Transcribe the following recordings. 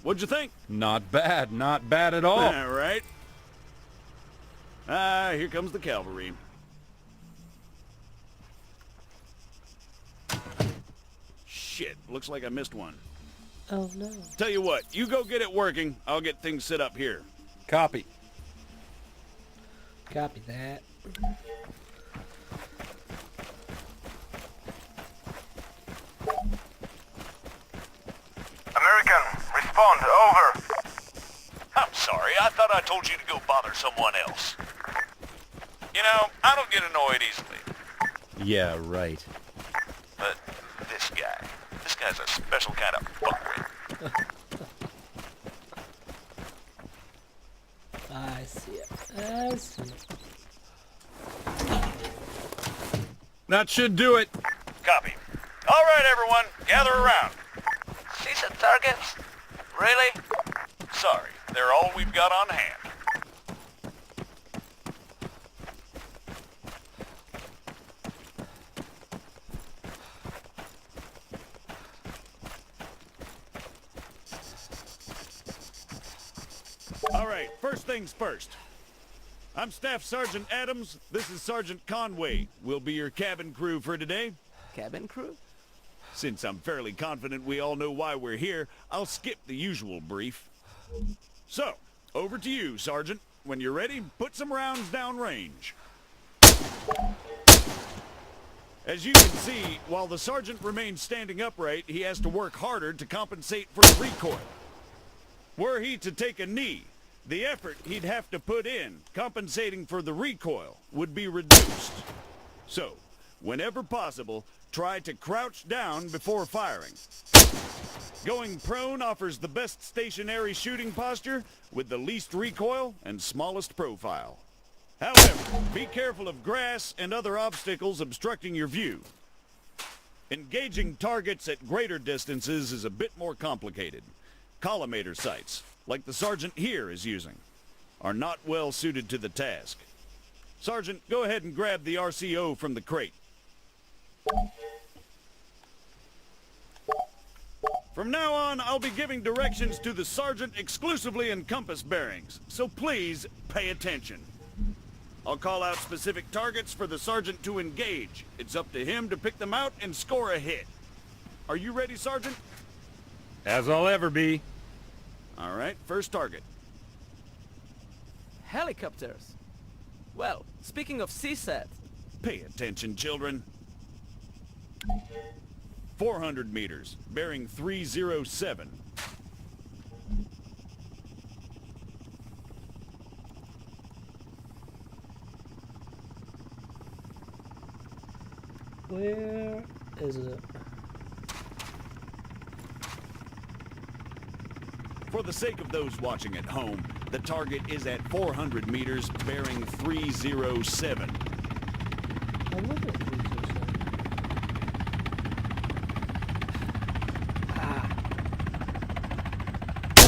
What'd you think? Not bad at all. All right. Here comes the cavalry. Shit, looks like I missed one. Oh no. Tell you what, you go get it working. I'll get things set up here. Copy. Copy that. American, respond, over. I'm sorry, I thought I told you to go bother someone else. You know, I don't get annoyed easily. Yeah, right. But this guy's a special kind of fuckwit. I see it. I see it. That should do it. Copy. All right, everyone, gather around. See some targets? Really? Sorry, they're all we've got on hand. All right, first things first. I'm Staff Sergeant Adams. This is Sergeant Conway. We'll be your cabin crew for today. Cabin crew? Since I'm fairly confident we all know why we're here, I'll skip the usual brief. So, over to you, Sergeant. When you're ready, put some rounds down range. As you can see, while the Sergeant remains standing upright, he has to work harder to compensate for the recoil. Were he to take a knee, the effort he'd have to put in, compensating for the recoil, would be reduced. So, whenever possible, try to crouch down before firing. Going prone offers the best stationary shooting posture with the least recoil and smallest profile. However, be careful of grass and other obstacles obstructing your view. Engaging targets at greater distances is a bit more complicated. Collimator sights, like the Sergeant here is using, are not well suited to the task. Sergeant, go ahead and grab the RCO from the crate. From now on, I'll be giving directions to the Sergeant exclusively in compass bearings, so please pay attention. I'll call out specific targets for the Sergeant to engage. It's up to him to pick them out and score a hit. Are you ready, Sergeant? As I'll ever be. All right, first target. Helicopters. Well, speaking of CSAT. Pay attention, children. 400 meters, bearing 307. Where is it? For the sake of those watching at home, the target is at 400 meters, bearing 307. I wonder if we just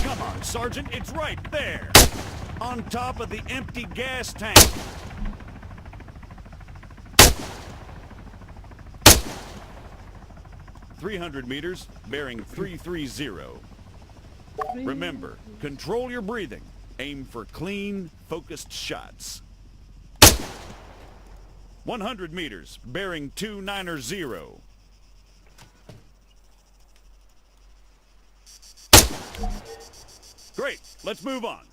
Come on, Sergeant, it's right there! On top of the empty gas tank. "300 meters, bearing 330. Remember, control your breathing. Aim for clean, focused shots. 100 meters, bearing 290. Great, let's move on.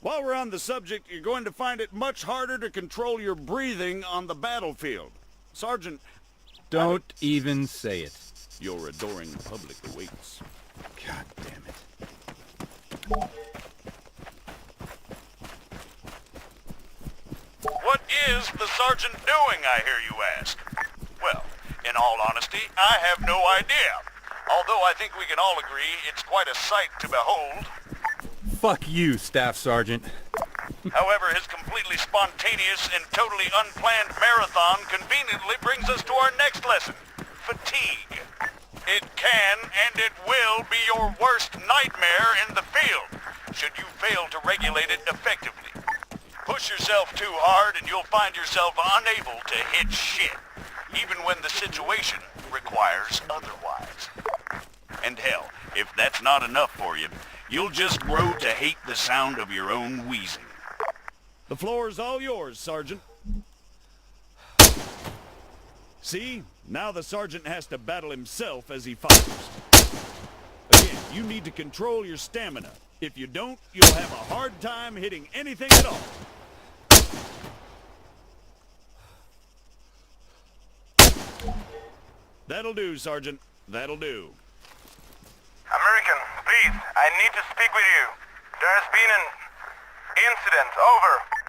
While we're on the subject, you're going to find it much harder to control your breathing on the battlefield. Sergeant... Don't even say it. Your adoring public awaits. God damn it. What is the Sergeant doing, I hear you ask? Well, in all honesty, I have no idea. Although I think we can all agree it's quite a sight to behold. Fuck you, Staff Sergeant. However, his completely spontaneous and totally unplanned marathon conveniently brings us to our next lesson, fatigue. It can and it will be your worst nightmare in the field, should you fail to regulate it effectively. Push push yourself too hard and you'll find yourself unable to hit shit, even when the situation requires otherwise. And hell, if that's not enough for you, you'll just grow to hate the sound of your own wheezing. The floor's all yours, Sergeant. See? Now the sergeant has to battle himself as he fires. Again, you need to control your stamina. If you don't, you'll have a hard time hitting anything at all. That'll do, Sergeant. That'll do. American, please, I need to speak with you. There has been an incident. Over.